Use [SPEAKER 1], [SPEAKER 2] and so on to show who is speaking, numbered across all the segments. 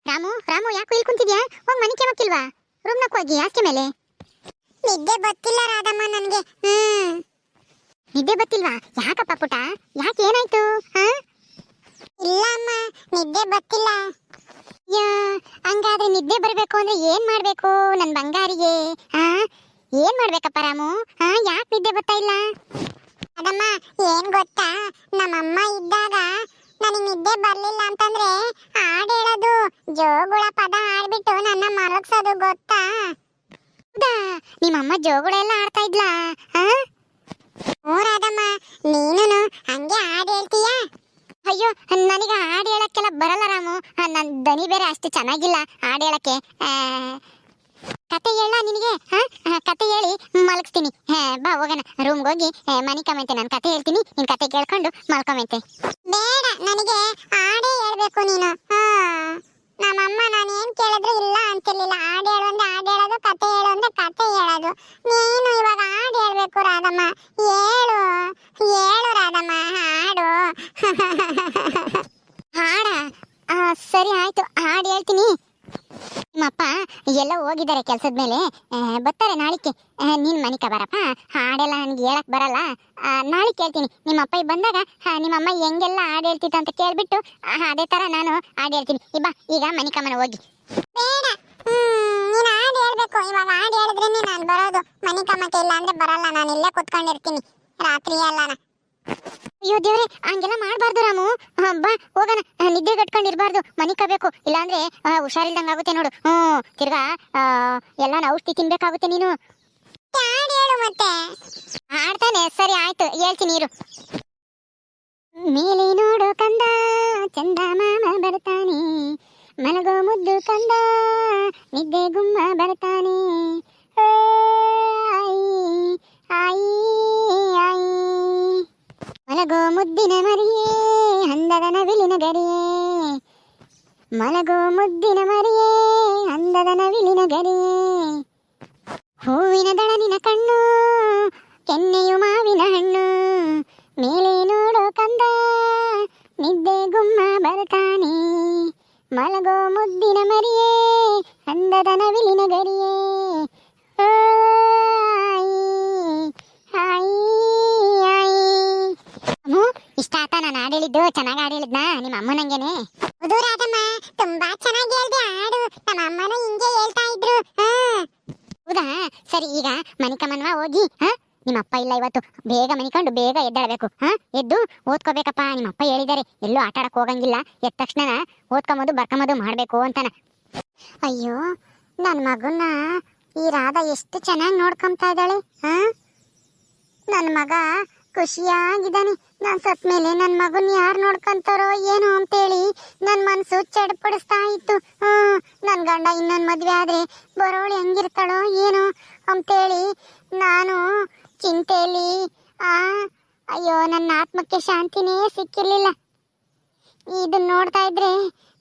[SPEAKER 1] ರಾಮು ರಾಮು ಯಾಕೆ ಇಲ್ಲಿ ಕುಂತಿದ್ಯಾ? ಹೋಗಿ ಮನೆ ಕೆಮ್ಮಕ್ಕಿಲ್ವಾ? ರೂಮ್ನಾಗ ಹೋಗಿ ಹಾಸಿಗೆ ಮೇಲೆ.
[SPEAKER 2] ನಿದ್ದೆ ಗೊತ್ತಿಲ್ಲ ರಾಧಮ್ಮ ನನಗೆ.
[SPEAKER 1] ನಿದ್ದೆ ಬತ್ತಿಲ್ವಾ? ಯಾಕಪ್ಪ ಪುಟ, ಯಾಕೆ ಏನಾಯ್ತು?
[SPEAKER 2] ಇಲ್ಲ ಅಮ್ಮ, ನಿದ್ದೆ ಗೊತ್ತಿಲ್ಲ.
[SPEAKER 1] ಯಾ, ಹಂಗಾದ್ರೆ ನಿದ್ದೆ ಬರಬೇಕು ಅಂದ್ರೆ ಏನ್ ಮಾಡ್ಬೇಕು ನನ್ ಬಂಗಾರಿಗೆ? ಏನ್ ಮಾಡ್ಬೇಕಪ್ಪ ರಾಮು? ಯಾಕೆ ನಿದ್ದೆ ಬರ್ತಾ ಇಲ್ಲ?
[SPEAKER 2] ಅದಮ್ಮ ಏನ್ ಗೊತ್ತಾ, ನಮ್ಮಮ್ಮ ಇದ್ದಾಗ ನನಗೆ ನಿದ್ದೆ ಬರ್ಲಿಲ್ಲ ಅಂತಂದ್ರೆ ಹಾಡು ಹೇಳೋದು, ಜೋಗುಳ ಪದ ಹಾಡ್ಬಿಟ್ಟು ನನ್ನ ಮಲಗ್ಸೋದು ಗೊತ್ತಾ?
[SPEAKER 1] ಹೌದಾ, ನಿಮ್ಮಮ್ಮ ಜೋಗುಳೆಲ್ಲ ಆಡ್ತಾ ಇದ್ಲಾ?
[SPEAKER 2] ಹ್ಞೂ ರಾಧಮ್ಮ, ನೀನು ಹಂಗೆ ಹಾಡು ಹೇಳ್ತೀಯಾ?
[SPEAKER 1] ಅಯ್ಯೋ, ನನಗ ಹಾಡು ಹೇಳಕ್ಕೆಲ್ಲ ಬರಲ್ಲ ರಾಮು. ನನ್ನ ದನಿ ಬೇರೆ ಅಷ್ಟು ಚೆನ್ನಾಗಿಲ್ಲ ಹಾಡು ಹೇಳಕ್ಕೆ. ಕತೆ ಹೇಳ ನಿನಗೆ? ಕತೆ ಹೇಳಿ ಮಲಗಿಸ್ತೀನಿ. ಬಾ ಹೋಗೋಣ ರೂಮ್ಗೆ ಹೋಗಿ ಮನೆ ಕಮೆಂತೆ. ನಾನು ಕತೆ ಹೇಳ್ತೀನಿ, ನಿನ್ ಕತೆ ಕೇಳ್ಕೊಂಡು ಮಲ್ಕೊಂಬಂತೆ.
[SPEAKER 2] ಬೇಡ, ನನಗೆ ಹಾಡೇ ಹೇಳ್ಬೇಕು ನೀನು. ನಮ್ಮಮ್ಮ ನಾನು ಏನ್ ಕೇಳಿದ್ರು ಇಲ್ಲ ಅಂತಿರ್ಲಿಲ್ಲ. ಹಾಡು ಹೇಳು ಅಂದ್ರೆ ಹಾಡು ಹೇಳೋದು, ಕತೆ ಹೇಳು ಅಂದ್ರೆ ಕತೆ ಹೇಳೋದು. ನೀನು ಇವಾಗ ಹಾಡು ಹೇಳ್ಬೇಕು ರಾಧಮ್ಮ. ಹೇಳು ಹೇಳು ರಾಧಮ್ಮ, ಹಾಡು.
[SPEAKER 1] ಹಾಡ? ಸರಿ ಆಯ್ತು, ಹಾಡು ಹೇಳ್ತೀನಿ. ನಿಮ್ಮಪ್ಪ ಎಲ್ಲ ಹೋಗಿದ್ದಾರೆ ಕೆಲ್ಸದ ಮೇಲೆ, ಬರ್ತಾರೆ ನಾಳಿಕೆ. ನೀನ್ ಮನಿಕ ಬರಪ್ಪ. ಹಾಡೆಲ್ಲ ನನಗೆ ಹೇಳಕ್ ಬರಲ್ಲ, ನಾಳೆ ಕೇಳ್ತೀನಿ. ನಿಮ್ಮಪ್ಪ ಬಂದಾಗ ನಿಮ್ಮಮ್ಮ ಹೆಂಗೆಲ್ಲ ಹಾಡು ಹೇಳ್ತಿತ್ತು ಅಂತ ಕೇಳ್ಬಿಟ್ಟು ಅದೇ ತರ ನಾನು ಹಾಡು ಹೇಳ್ತೀನಿ. ಈಗ ಮನಿಕಮ್ಮನ ಹೋಗಿ.
[SPEAKER 2] ಬೇಡ, ನೀನು ಹಾಡು ಹೇಳ್ಬೇಕು. ಇವಾಗ ಹಾಡು ಹೇಳಿದ್ರೇನೆ ನಾನು ಬರೋದು. ಮನೆ ಕಮ್ಮಕ್ಕೆ ಇಲ್ಲ ಅಂದ್ರೆ ಬರಲ್ಲ. ನಾನು ಇಲ್ಲೇ ಕುತ್ಕೊಂಡಿರ್ತೀನಿ ರಾತ್ರಿ ಎಲ್ಲಾನ.
[SPEAKER 1] ಅಯ್ಯೋ ದೇವ್ರೆ, ಹಂಗೆಲ್ಲ ಮಾಡ್ಬಾರ್ದು ರಾಮು. ಬಾ ಹೋಗೋಣ, ನಿದ್ದೆ ಗಟ್ಕೊಂಡಿರ್ಬಾರ್ದು, ಮನಿಕಬೇಕು. ಇಲ್ಲಾಂದ್ರೆ ಹುಷಾರಿಲ್ದಂಗ ಆಗುತ್ತೆ ನೋಡು. ತಿರ್ಗಾ ಎಲ್ಲ ಔಷಧಿ ತಿನ್ಬೇಕಾಗುತ್ತೆ ನೀನು.
[SPEAKER 2] ಹಾಡು ಹೇಳು ಮತ್ತೆ.
[SPEAKER 1] ಹಾಡ್ತಾನೆ, ಸರಿ ಆಯ್ತು ಹೇಳ್ತೀನಿ ಇರು. ಮೇಲೆ ನೋಡು ಕಂದ, ಚಂದ ಮಾಮ ಬರ್ತಾನೆ, ಮಲಗೋ ಮುದ್ದು ಕಂದ, ನಿದ್ದೆ ಗುಮ್ಮ ಬರ್ತಾನೆ. ಆಯಿ ಆಯಿ, ಮಲಗೋ ಮುದ್ದಿನ ಮರಿಯೇ, ಅಂದದ ನವಿಲಿನ ಗರಿಯೇ, ಮಲಗೋ ಮುದ್ದಿನ ಮರಿಯೇ, ಅಂದದ ನವಿಲಿನ ಗರಿಯೇ. ಹೂವಿನ ದಳನಿನ ಕಣ್ಣು, ಕೆನ್ನೆಯು ಮಾವಿನ ಹಣ್ಣು, ಮೇಲೆ ನೋಡೋ ಕಂದ, ನಿದ್ದೆ ಗುಮ್ಮ ಬರ್ತಾನೆ, ಮಲಗೋ ಮುದ್ದಿನ ಮರಿಯೇ, ಅಂದದ ನವಿಲಿನ ಗರಿಯೇ. ಇಷ್ಟ ಆತ ನಾನು ಹಾಡು ಹೇಳಿದ್ದು? ಚೆನ್ನಾಗಿ ಹಾಡು ಹೇಳಿದ್ನಾ ನಿಮ್ಮ ಅಮ್ಮನಂಗೆನೆ?
[SPEAKER 2] ಹೌದು ರಾಧಮ್ಮ, ತುಂಬಾ ಚೆನ್ನಾಗಿ ಹೇಳ್ದೆ ಹಾಡು. ನಮ್ಮ ಅಮ್ಮನೂ ಹಿಂಗೆ ಹೇಳ್ತಾ ಇದ್ರು.
[SPEAKER 1] ಹೌದಾ, ಸರಿ ಈಗ ಮನಿಕಮ್ಮನ್ವಾ ಹೋಗಿ. ನಿಮ್ಮ ಅಪ್ಪ ಇಲ್ಲ ಇವತ್ತು, ಬೇಗ ಮನಿಕೊಂಡು ಬೇಗ ಎದ್ದಾಡಬೇಕು. ಎದ್ದು ಓದ್ಕೋಬೇಕಪ್ಪ. ನಿಮ್ಮ ಅಪ್ಪ ಹೇಳಿದ್ದಾರೆ ಎಲ್ಲೂ ಆಟ ಆಡಕ್ ಹೋಗಂಗಿಲ್ಲ, ಎದ್ದ ತಕ್ಷಣ ಓದ್ಕೊಂಬೋದು ಬರ್ಕೊಂಬೋದು ಮಾಡ್ಬೇಕು ಅಂತಾನ. ಅಯ್ಯೋ, ನನ್ನ ಮಗನ್ನ ಈ ರಾಧಾ ಎಷ್ಟು ಚೆನ್ನಾಗಿ ನೋಡ್ಕೊಂತಾ ಇದ್ದಾಳೆ. ನನ್ನ ಮಗ ಖುಷಿಯಾಗಿದ್ದಾನೆ. ನಾನು ಸತ್ ಮೇಲೆ ನನ್ನ ಮಗನ್ ಯಾರು ನೋಡ್ಕೊಂತಾರೋ ಏನೋ ಅಂತೇಳಿ ನನ್ನ ಮನಸ್ಸು ಚಡ್ಪಡಿಸ್ತಾ ಇತ್ತು. ನನ್ನ ಗಂಡ ಇನ್ನೊಂದು ಮದುವೆ ಆದ್ರೆ ಬರೋಳು ಹೆಂಗಿರ್ತಾಳೋ ಏನೋ ಅಂತೇಳಿ ನಾನು ಚಿಂತೆಯಲ್ಲಿ. ಅಯ್ಯೋ, ನನ್ನ ಆತ್ಮಕ್ಕೆ ಶಾಂತಿನೇ ಸಿಕ್ಕಿರ್ಲಿಲ್ಲ. ಇದನ್ನ ನೋಡ್ತಾ ಇದ್ರೆ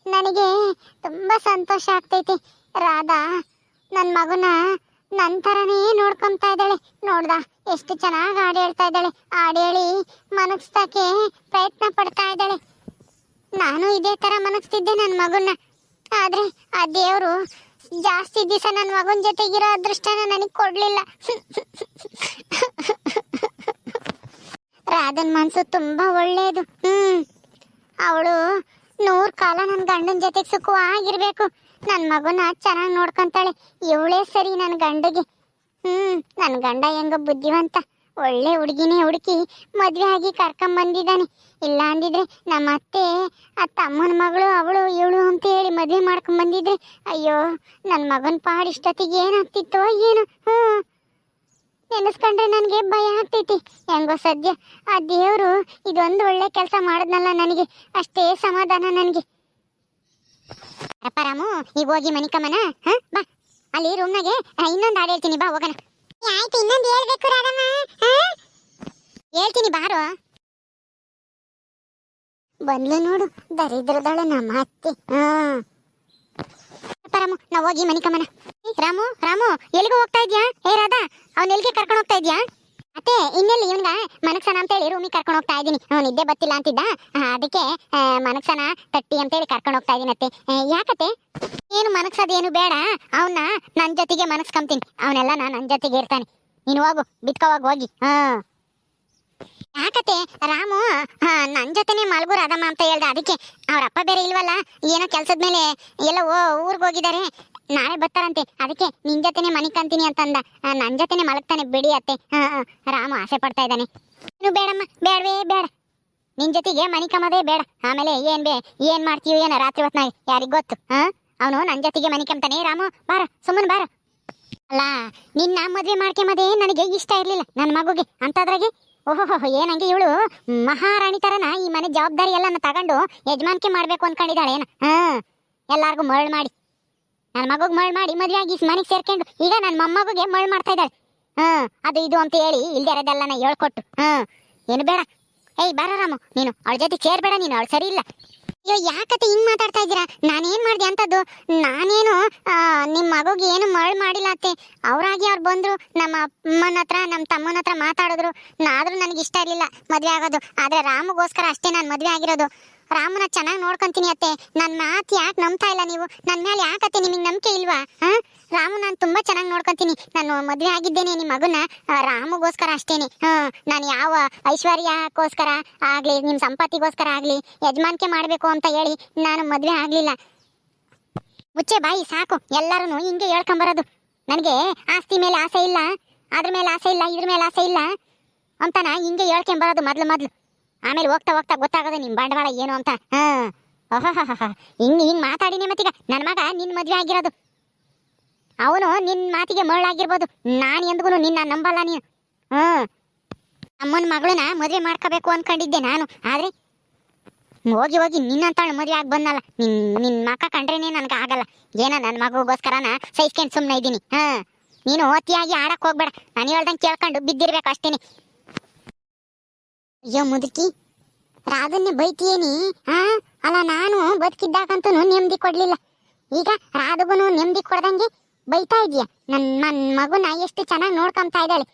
[SPEAKER 1] ನನಗೆ ತುಂಬಾ ಸಂತೋಷ ಆಗ್ತೈತಿ. ರಾಧಾ ನನ್ನ ಮಗನ ನನ್ನ ಥರನೇ ನೋಡ್ಕೊಂತಾ ಇದ್ದಾಳೆ. ನೋಡ್ದ ಎಷ್ಟು ಚೆನ್ನಾಗಿ ಹಾಡು ಹೇಳ್ತಾ ಇದ್ದಾಳೆ. ಹಾಡು ಹೇಳಿ ಮನಗಿಸ್ತಕ್ಕೆ ಪ್ರಯತ್ನ ಪಡ್ತಾ ಇದ್ದಾಳೆ. ನಾನು ಇದೇ ಥರ ಮನಗಿಸ್ತಿದ್ದೆ ನನ್ನ ಮಗನ್ನ. ಆದ್ರೆ ಆ ದೇವರು ಜಾಸ್ತಿ ದಿವಸ ನನ್ನ ಮಗನ ಜೊತೆಗಿರೋ ಅದೃಷ್ಟನ ನನಗೆ ಕೊಡ್ಲಿಲ್ಲ. ರಾಧನ್ ಮನ್ಸು ತುಂಬಾ ಒಳ್ಳೇದು. ಅವಳು 100 ಕಾಲ ನನ್ನ ಗಂಡನ ಜೊತೆಗೆ ಸುಖವಾಗಿರ್ಬೇಕು. ನನ್ನ ಮಗನ ಚೆನ್ನಾಗಿ ನೋಡ್ಕೊಂತಾಳೆ. ಇವಳೇ ಸರಿ ನನ್ನ ಗಂಡಗೆ. ನನ್ನ ಗಂಡ ಹೆಂಗೋ ಬುದ್ಧಿವಂತ, ಒಳ್ಳೆ ಹುಡುಗಿನೇ ಹುಡುಕಿ ಮದುವೆ ಆಗಿ ಕರ್ಕೊಂಬಂದಿದ್ದಾನೆ. ಇಲ್ಲ ಅಂದಿದ್ರೆ ನಮ್ಮ ಅತ್ತೆ ಆ ತಮ್ಮನ ಮಗಳು ಅವಳು ಇವಳು ಅಂತ ಹೇಳಿ ಮದುವೆ ಮಾಡ್ಕೊಂಬಂದಿದ್ರೆ ಅಯ್ಯೋ, ನನ್ನ ಮಗನ ಪಾಡು ಇಷ್ಟೊತ್ತಿಗೆ ಏನಾಗ್ತಿತ್ತೋ ಏನೋ. ನೆನೆಸ್ಕೊಂಡ್ರೆ ನನಗೆ ಭಯ ಆಗ್ತೈತಿ. ಹೆಂಗೋ ಸದ್ಯ ಆ ದೇವರು ಇದೊಂದು ಒಳ್ಳೆ ಕೆಲಸ ಮಾಡಿದ್ನಲ್ಲ ನನಗೆ, ಅಷ್ಟೇ ಸಮಾಧಾನ ನನಗೆ. ರಾಮು, ಈಗ ಹೋಗಿ ಮನಿಕಮ್ಮನ. ಬಾ, ಅಲ್ಲಿ ರೂಮ್ನಾಗೆ ಇನ್ನೊಂದು ಹಾಡು ಹೇಳ್ತೀನಿ, ಬಾ ಹೋಗೋಣ.
[SPEAKER 2] ಆಯ್ತು, ಇನ್ನೊಂದು ಹೇಳ್ಬೇಕು ರಾಧಮ್ಮ.
[SPEAKER 1] ಹೇಳ್ತೀನಿ ಬಾರೋ. ಬಂದ್ಲು ನೋಡು ದರಿದ್ರದಳ ನಮ್ಮ ಅತ್ತೆ. ರಾಮು, ನಾವು ಹೋಗಿ ಮನಿಕಮ್ಮನ. ರಾಮು ರಾಮು, ಎಲ್ಲಿಗೂ ಹೋಗ್ತಾ ಇದ್ಯಾ? ರಾಧಾ, ಅವ್ನ ಎಲ್ಲಿಗೆ ಕರ್ಕೊಂಡು ಹೋಗ್ತಾ ಇದ್ಯಾ? ಅತ್ತೆ ಇನ್ನೆಲ್ಲಿ ಇವನ್ಗ ಮನಕ್ಸನ ಅಂತೇಳಿ ರೂಮಿಗೆ ಕರ್ಕೊಂಡು ಹೋಗ್ತಾ ಇದ್ದೀನಿ. ನಿದ್ದೆ ಬತ್ತಿಲ್ಲ ಅಂತಿದ್ದ, ಅದಕ್ಕೆ ಮನಕ್ಸನ ತಟ್ಟಿ ಅಂತೇಳಿ ಕರ್ಕೊಂಡು ಹೋಗ್ತಾ ಇದೀನಿ ಅತ್ತೆ. ಯಾಕತ್ತೆ? ಏನು ಮನಕ್ಸದೇನು ಬೇಡ, ಅವನ್ನ ನನ್ನ ಜೊತೆಗೆ ಮನಸ್ಕೊಂತೀನಿ. ಅವನೆಲ್ಲ ನನ್ನ ಜೊತೆಗೆ ಇರ್ತಾನೆ. ನೀನು ಹೋಗು, ಬಿತ್ಕೋವಾಗ ಹೋಗಿ. ಯಾಕತ್ತೆ? ರಾಮು ನನ್ನ ಜೊತೆನೆ ಮಲ್ಗು ರಾಧಮ್ಮ ಅಂತ ಹೇಳ್ದ. ಅದಕ್ಕೆ ಅವ್ರ ಅಪ್ಪ ಬೇರೆ ಇಲ್ವಲ್ಲ, ಏನೋ ಕೆಲ್ಸದ ಮೇಲೆ ಎಲ್ಲ ಊರಿಗೆ ಹೋಗಿದ್ದಾರೆ, ನಾಳೆ ಬರ್ತಾರಂತೆ. ಅದಕ್ಕೆ ನಿನ್ ಜೊತೆನೆ ಮನಿಕಂತೀನಿ ಅಂತಂದ. ನನ್ನ ಜೊತೆನೆ ಮಲಗ್ತಾನೆ ಬಿಡಿ ಅತ್ತೆ. ರಾಮು ಆಸೆ ಪಡ್ತಾ ಇದ್ದಾನೆ. ನೀನು ಬೇಡಮ್ಮ, ಬೇಡವೇ ಬೇಡ, ನಿನ್ ಜೊತೆಗೆ ಮನಿಕಮ್ಮದೇ ಬೇಡ. ಆಮೇಲೆ ಏನ್ ಮಾಡ್ತೀವಿ ಏನೋ ರಾತ್ರಿ ಹೊತ್ನಾಗ ಯಾರಿಗ್ ಗೊತ್ತು. ಅವನು ನನ್ನ ಜೊತೆಗೆ ಮನಿಕಂತಾನೆ. ರಾಮು ಬಾರ, ಸುಮ್ಮನೆ ಬಾರ. ಅಲ್ಲ, ನಿನ್ನ ಮದ್ವೆ ಮಾಡ್ಕೊಂಬದೇ ನನಗೆ ಇಷ್ಟ ಇರ್ಲಿಲ್ಲ ನನ್ನ ಮಗುಗೆ. ಅಂತದ್ರಾಗೆ ಓಹೋ ಏನಂಗೆ ಇವಳು ಮಹಾರಾಣಿ ತರನ ಈ ಮನೆ ಜವಾಬ್ದಾರಿ ಎಲ್ಲ ತಗೊಂಡು ಯಜಮಾನಿಕೆ ಮಾಡ್ಬೇಕು ಅನ್ಕೊಂಡಿದ್ದಾಳೆ ಏನ. ಎಲ್ಲಾರ್ಗು ಮರಳು ಮಾಡಿ, ನನ್ನ ಮಗುಗ್ ಮರಳು ಮಾಡಿ ಮದ್ವೆ ಆಗಿ ಮನೆಗೆ ಸೇರ್ಕೊಂಡು ಈಗ ನನ್ನ ಮೊಮ್ಮಗುಗೆ ಮರಳು ಮಾಡ್ತಾ ಇದ್ದಾಳೆ. ಅದು ಇದು ಅಂತ ಹೇಳಿ ಇಲ್ದಿರೋದೆಲ್ಲನ ಹೇಳ್ಕೊಟ್ಟು. ಏನು ಬೇಡ. ಏಯ್ ಬಾರ ರಾಮು, ನೀನು ಅವಳ ಜೊತೆ ಸೇರ್ಬೇಡ, ನೀನು ಅವಳು ಸರಿ ಇಲ್ಲ. ಅಯ್ಯೋ ಯಾಕತ್ತೆ ಹಿಂಗ್ ಮಾತಾಡ್ತಾ ಇದ್ದೀರಾ? ನಾನೇನ್ ಮಾಡ್ದೆ ಅಂತದ್ದು? ನಾನೇನು ನಿಮ್ಮ ಮಗುಗೆ ಏನು ಮರಳು ಮಾಡಿಲ್ಲ ಅತ್ತೆ. ಅವರಾಗಿ ಅವ್ರು ಬಂದ್ರು, ನಮ್ಮ ಅಮ್ಮನ ಹತ್ರ ನಮ್ಮ ತಮ್ಮನ ಹತ್ರ ಮಾತಾಡಿದ್ರು. ಆದ್ರೂ ನನಗೆ ಇಷ್ಟ ಇರಲಿಲ್ಲ ಮದ್ವೆ ಆಗೋದು. ಆದ್ರೆ ರಾಮಗೋಸ್ಕರ ಅಷ್ಟೇ ನಾನು ಮದ್ವೆ ಆಗಿರೋದು. ರಾಮನ ಚೆನ್ನಾಗಿ ನೋಡ್ಕೊಂತೀನಿ ಅತ್ತೆ. ನನ್ನ ಮಾತು ಯಾಕೆ ನಂಬ್ತಾ ಇಲ್ಲ ನೀವು? ನನ್ನ ಮೇಲೆ ಯಾಕತ್ತೆ ನಿಮಗೆ ನಂಬಿಕೆ ಇಲ್ವಾ? ರಾಮು ನಾನು ತುಂಬಾ ಚೆನ್ನಾಗಿ ನೋಡ್ಕೊಂತೀನಿ. ನಾನು ಮದ್ವೆ ಆಗಿದ್ದೇನೆ ನಿಮ್ಮ ಮಗನ ರಾಮಗೋಸ್ಕರ ಅಷ್ಟೇನೆ. ನಾನು ಯಾವ ಐಶ್ವರ್ಯಕ್ಕೋಸ್ಕರ ಆಗ್ಲಿ, ನಿಮ್ ಸಂಪತ್ತಿಗೋಸ್ಕರ ಆಗ್ಲಿ ಯಜಮಾನಿಕೆ ಮಾಡ್ಬೇಕು ಅಂತ ಹೇಳಿ ನಾನು ಮದ್ವೆ ಆಗ್ಲಿಲ್ಲ. ಮುಚ್ಚೆ ಬಾಯಿ ಸಾಕು. ಎಲ್ಲರೂ ಹಿಂಗೆ ಹೇಳ್ಕೊಂಬರೋದು. ನನಗೆ ಆಸ್ತಿ ಮೇಲೆ ಆಸೆ ಇಲ್ಲ, ಅದ್ರ ಮೇಲೆ ಆಸೆ ಇಲ್ಲ, ಇದ್ರ ಮೇಲೆ ಆಸೆ ಇಲ್ಲ ಅಂತಾನ ಹಿಂಗೆ ಹೇಳ್ಕೊಂಬರೋದು ಮೊದ್ಲು. ಆಮೇಲೆ ಹೋಗ್ತಾ ಹೋಗ್ತಾ ಗೊತ್ತಾಗೋದು ನಿಮ್ ಬಂಡವಾಳ ಏನು ಅಂತ. ಹಿಂಗ್ ಮಾತಾಡಿನೇ ಮತ್ತೀಗ ನನ್ನ ಮಗ ನಿನ್ ಮದ್ವೆ ಆಗಿರೋದು. ಅವನು ನಿನ್ ಮಾತಿಗೆ ಮರಳಾಗಿರ್ಬೋದು, ನಾನು ಎಂದಿಗೂ ನಿನ್ನ ನಂಬಲ್ಲ ನೀನು. ಅಮ್ಮನ ಮಗಳನ್ನ ಮದ್ವೆ ಮಾಡ್ಕೋಬೇಕು ಅನ್ಕೊಂಡಿದ್ದೆ ನಾನು. ಆದ್ರೆ ಹೋಗಿ ನಿನ್ನಂತ ಮದ್ವೆ ಆಗಿ ಬಂದಲ್ಲ. ನಿನ್ ಮಕ್ಕ ಕಂಡ್ರೇನೆ ನನ್ಗೆ ಆಗಲ್ಲ. ಏನೋ ನನ್ನ ಮಗುಗೋಸ್ಕರನ ಸಹಿಸ್ಕೊಂಡು ಸುಮ್ಮನೆ ಇದ್ದೀನಿ. ನೀನು ಅತಿಯಾಗಿ ಆಡಕ್ ಹೋಗ್ಬೇಡ. ನಾನು ಹೇಳ್ದಂಗೆ ಕೇಳ್ಕೊಂಡು ಬಿದ್ದಿರ್ಬೇಕು ಅಷ್ಟೇನೆ. ಅಯ್ಯೋ ಮುದುಕಿ, ರಾಧನ್ನೇ ಬೈತೀಯೇನಿ? ಅಲ್ಲ, ನಾನು ಬದುಕಿದ್ದಾಗಂತೂ ನೆಮ್ಮದಿ ಕೊಡ್ಲಿಲ್ಲ. ಈಗ ರಾಧಗೂ ನೆಮ್ಮದಿ ಕೊಡ್ದಂಗೆ ಬೈತಾ ಇದೀಯ. ನನ್ನ ಮಗುನ ಎಷ್ಟು ಚೆನ್ನಾಗಿ ನೋಡ್ಕೊಂತಾ ಇದ್ದಾಳೆ,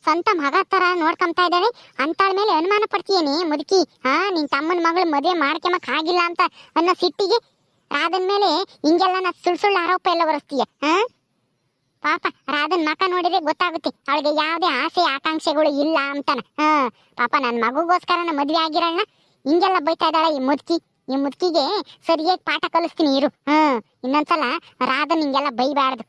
[SPEAKER 1] ಸ್ವಂತ ಮಗ ತರ ನೋಡ್ಕೊಂತಾ ಇದ್ದಾಳೆ. ಅಂತಾಳ ಮೇಲೆ ಅನುಮಾನ ಪಡ್ತೀಯೇನಿ ಮುದುಕಿ? ನಿನ್ ತಮ್ಮನ ಮಗಳು ಮದುವೆ ಮಾಡ್ಕೊಂಬಕ್ ಆಗಿಲ್ಲ ಅಂತ ಅನ್ನೋ ಸಿಟ್ಟಿಗೆ ರಾಧನ್ ಮೇಲೆ ಹಿಂಗೆಲ್ಲ ಸುಳ್ಳು ಆರೋಪ ಎಲ್ಲ ಹೊರಿಸ್ತೀಯ. ಪಾಪ ರಾಧನ್ ಮಕ ನೋಡಿದ್ರೆ ಗೊತ್ತಾಗುತ್ತೆ ಅವಳಿಗೆ ಯಾವುದೇ ಆಸೆ ಆಕಾಂಕ್ಷೆಗಳು ಇಲ್ಲ ಅಂತಾನ. ಪಾಪ ನನ್ನ ಮಗುಗೋಸ್ಕರ ಮದ್ವೆ ಆಗಿರೋಣ ಹಿಂಗೆಲ್ಲ ಬೈತಾ ಇದ್ದಾಳೆ ಈ ಮುದುಕಿಗೆ ಸರಿಯಾಗಿ ಪಾಠ ಕಲಿಸ್ತೀನಿ ಇರು. ಇನ್ನೊಂದ್ಸಲ ರಾಧನ್ ಹಿಂಗೆಲ್ಲ ಬೈಬಾರ್ದು.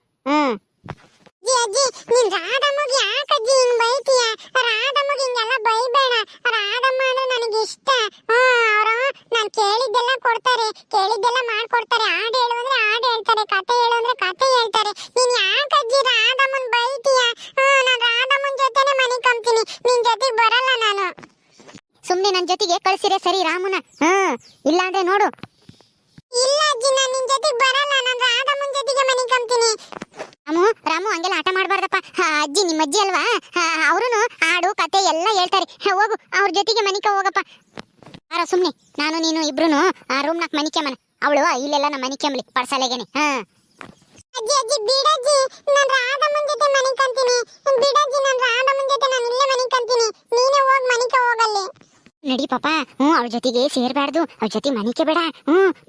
[SPEAKER 2] ಅಜ್ಜಿ ನೀನ್ ರಾಧಮ್ಮಗೆ ಯಾಕಜ್ಜಿ ಹಿಂಗ್ ಬೈತೀಯ? ರಾಧಮ್ಮಗೆ ಹಿಂಗೆಲ್ಲ ಬೈಬೇಡ. ರಾಧಮ್ಮ ಅಂದ್ರೆ ನನಗೆ ಇಷ್ಟ. ಅವರು ನಾನು ಕೇಳಿದ್ದೆಲ್ಲ ಕೊಡ್ತಾರೆ, ಕೇಳಿದ್ದೆಲ್ಲ ಮಾಡ್ಕೊಡ್ತಾರೆ. ಹಾಡು ಹೇಳು ಅಂದ್ರೆ ಹಾಡು ಹೇಳ್ತಾರೆ, ಕತೆ ಹೇಳು ಅಂದ್ರೆ ಕತೆ ಹೇಳ್ತಾರೆ. ನೀನ್ ಯಾಕಜ್ಜಿ ರಾಧಮ್ಮನ್ ಬೈತೀಯ? ನಾನು ರಾಧಮ್ಮನ್ ಜೊತೆನೆ ಮನೆ ಕಂತೀನಿ, ನಿನ್ ಜೊತೆಗೆ ಬರಲ್ಲ ನಾನು.
[SPEAKER 1] ಸುಮ್ನೆ ನನ್ನ ಜೊತೆಗೆ ಕಳ್ಸಿರೆ ಸರಿ ರಾಮುನ. ಇಲ್ಲಾಂದ್ರೆ ನೋಡು.
[SPEAKER 2] ಇಲ್ಲ ಅಜ್ಜಿ, ನಾನು ನಿನ್ ಜೊತೆಗೆ ಬರಲ್ಲ. ನಾನು ರಾಧಮ್ಮನ್ ಜೊತೆಗೆ ಮನೆ ಕಂತೀನಿ.
[SPEAKER 1] ರಾಮು ಹಂಗೆಲ್ಲ ಆಟ ಮಾಡ್ಬಾರ್ದಪ್ಪ. ಅಜ್ಜಿ ನಿಮ್ಮ ಅಜ್ಜಿ ಅಲ್ವಾ, ಅವ್ರು ಹಾಡು ಕತೆ ಎಲ್ಲ ಹೇಳ್ತಾರೆ. ಹೋಗು ಅವ್ರ ಜೊತೆಗೆ ಮನಿಕ ಹೋಗಪ್ಪ. ಆರ ಸುಮ್ನೆ ನಾನು ನೀನು ಇಬ್ರು ರೂಮ್ನಾಗ ಮನಿಕೆಮನ. ಅವಳು ಇಲ್ಲೆಲ್ಲ ನಮ್ಮ ಮನಿಕೆಂಬ್ಲಿ ಪಡ್ಸಾಲೆಗೇನೆ.
[SPEAKER 2] ಅಜ್ಜಿ ಬಿಡಜ್ಜಿ, ನಾನು ರಾಧಮ್ಮನ್ ಜೊತೆ ಮನೆ ಕಂತೀನಿ. ಬಿಡಜ್ಜಿ, ನಾನು ರಾಧಮ್ಮನ್ ಜೊತೆ ನಾನು ಇಲ್ಲೇ ಮನೆ ಕಂತೀನಿ. ನೀನೇ ಹೋಗಿ ಮನಿಕ ಹೋಗಲ್ಲಿ.
[SPEAKER 1] ನಡಿ ಪಾಪ. ಅವಳ ಜೊತೆಗೆ ಸೇರ್ಬಾರ್ದು, ಅವಳ ಜೊತೆ ಮನಿಕೆ ಬೇಡ.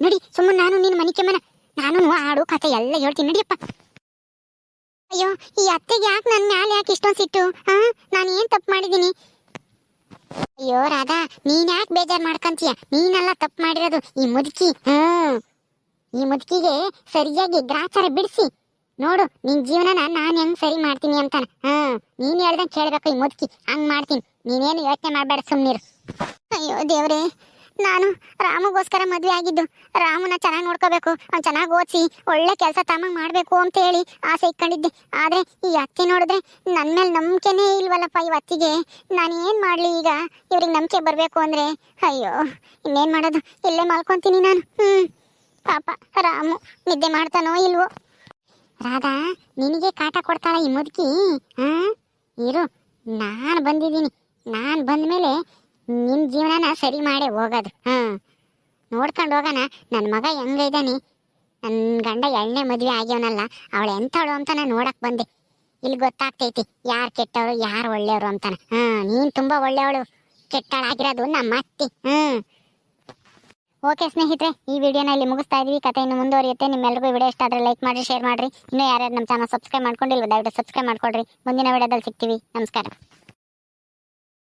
[SPEAKER 1] ನಡಿ ಸುಮ್ಮನೆ ನಾನು ನೀನು ಮನಿಕೆಮನ. ನಾನು ಹಾಡು ಕತೆ ಎಲ್ಲ ಹೇಳ್ತೀನಿ, ನಡಿಯಪ್ಪ. ಅಯ್ಯೋ ಈ ಅತ್ತೆಗೆ ಯಾಕೆ ನನ್ನ ಮ್ಯಾಲೆ ಯಾಕೆ ಇಷ್ಟೊಂದು ಸಿಟ್ಟು? ನಾನು ಏನ್ ತಪ್ಪು ಮಾಡಿದ್ದೀನಿ? ಅಯ್ಯೋ ರಾಧಾ, ನೀನ್ ಯಾಕೆ ಬೇಜಾರು ಮಾಡ್ಕೊಂತೀಯ? ನೀನೆಲ್ಲ ತಪ್ಪು ಮಾಡಿರೋದು ಈ ಮುದುಕಿ. ಈ ಮುದುಕಿಗೆ ಸರಿಯಾಗಿ ಗ್ರಾಚಾರ ಬಿಡಿಸಿ ನೋಡು ನಿನ್ ಜೀವನನ ನಾನು ಹೆಂಗ್ ಸರಿ ಮಾಡ್ತೀನಿ ಅಂತಾನ. ನೀನ್ ಹೇಳ್ದಂಗೆ ಕೇಳ್ಬೇಕು ಈ ಮುದುಕಿ, ಹಂಗ್ ಮಾಡ್ತೀನಿ. ನೀನೇನು ಯೋಚನೆ ಮಾಡ್ಬೇಡ, ಸುಮ್ನಿರು. ಅಯ್ಯೋ ದೇವ್ರೇ, ನಾನು ರಾಮಗೋಸ್ಕರ ಮದ್ವೆ ಆಗಿದ್ದು. ರಾಮನ ಚೆನ್ನಾಗಿ ನೋಡ್ಕೋಬೇಕು, ಅವ್ನು ಚೆನ್ನಾಗಿ ಓದಿಸಿ ಒಳ್ಳೆ ಕೆಲಸ ತಮ್ಮಂಗೆ ಮಾಡಬೇಕು ಅಂತ ಹೇಳಿ ಆಸೆ ಇಟ್ಕೊಂಡಿದ್ದೆ. ಆದರೆ ಈ ಅತ್ತೆ ನೋಡಿದ್ರೆ ನನ್ನ ಮೇಲೆ ನಂಬಿಕೆನೇ ಇಲ್ವಲ್ಲಪ್ಪ ಈ ಅತ್ತಿಗೆ. ನಾನು ಏನು ಮಾಡಲಿ ಈಗ? ಇವ್ರಿಗೆ ನಂಬಿಕೆ ಬರಬೇಕು ಅಂದರೆ ಅಯ್ಯೋ ಇನ್ನೇನು ಮಾಡೋದು? ಇಲ್ಲೇ ಮಲ್ಕೊತೀನಿ ನಾನು. ಪಾಪ ರಾಮು ನಿದ್ದೆ ಮಾಡ್ತಾನೋ ಇಲ್ವೋ. ರಾಧಾ, ನಿನಗೆ ಕಾಟ ಕೊಡ್ತಾಳ ಈ ಮುದುಕಿ? ಇರು, ನಾನು ಬಂದಿದ್ದೀನಿ. ನಾನು ಬಂದಮೇಲೆ ನಿನ್ನ ಜೀವನನ ಸರಿ ಮಾಡೇ ಹೋಗೋದು. ನೋಡ್ಕೊಂಡು ಹೋಗೋಣ ನನ್ನ ಮಗ ಹೆಂಗೈದಾನೆ. ನನ್ನ ಗಂಡ 2ನೇ ಮದುವೆ ಆಗ್ಯವನಲ್ಲ, ಅವಳು ಎಂಥವಳು ಅಂತ ನಾನು ನೋಡಕ್ಕೆ ಬಂದೆ. ಇಲ್ಲಿ ಗೊತ್ತಾಗ್ತೈತಿ ಯಾರು ಕೆಟ್ಟವರು ಯಾರು ಒಳ್ಳೆಯವರು ಅಂತಾನೆ. ನೀನ್ ತುಂಬಾ ಒಳ್ಳೆಯವಳು, ಕೆಟ್ಟಳಾಗಿರೋದು ನಮ್ಮ ಅತ್ತಿ. ಓಕೆ ಸ್ನೇಹಿತರೆ, ಈ ವಿಡಿಯೋನ ಇಲ್ಲಿ ಮುಗಿಸ್ತಾ ಇದೀವಿ. ಕತೆ ಇನ್ನು ಮುಂದುವರಿಯುತ್ತೆ. ನಿಮ್ಮೆಲ್ಲರಿಗೂ ವಿಡಿಯೋ ಇಷ್ಟ ಆದ್ರೆ ಲೈಕ್ ಮಾಡಿ, ಶೇರ್ ಮಾಡ್ರಿ. ಇನ್ನೂ ಯಾರ್ಯಾರು ನಮ್ಮ ಚಾನಲ್ ಸಬ್ಸ್ಕ್ರೈಬ್ ಮಾಡ್ಕೊಂಡಿಲ್ವ ದಯವಿಟ್ಟು ಸಬ್ಸ್ಕ್ರೈಬ್ ಮಾಡ್ಕೊಡ್ರಿ. ಮುಂದಿನ ವಿಡಿಯೋದಲ್ಲಿ ಸಿಗ್ತೀವಿ. ನಮಸ್ಕಾರ.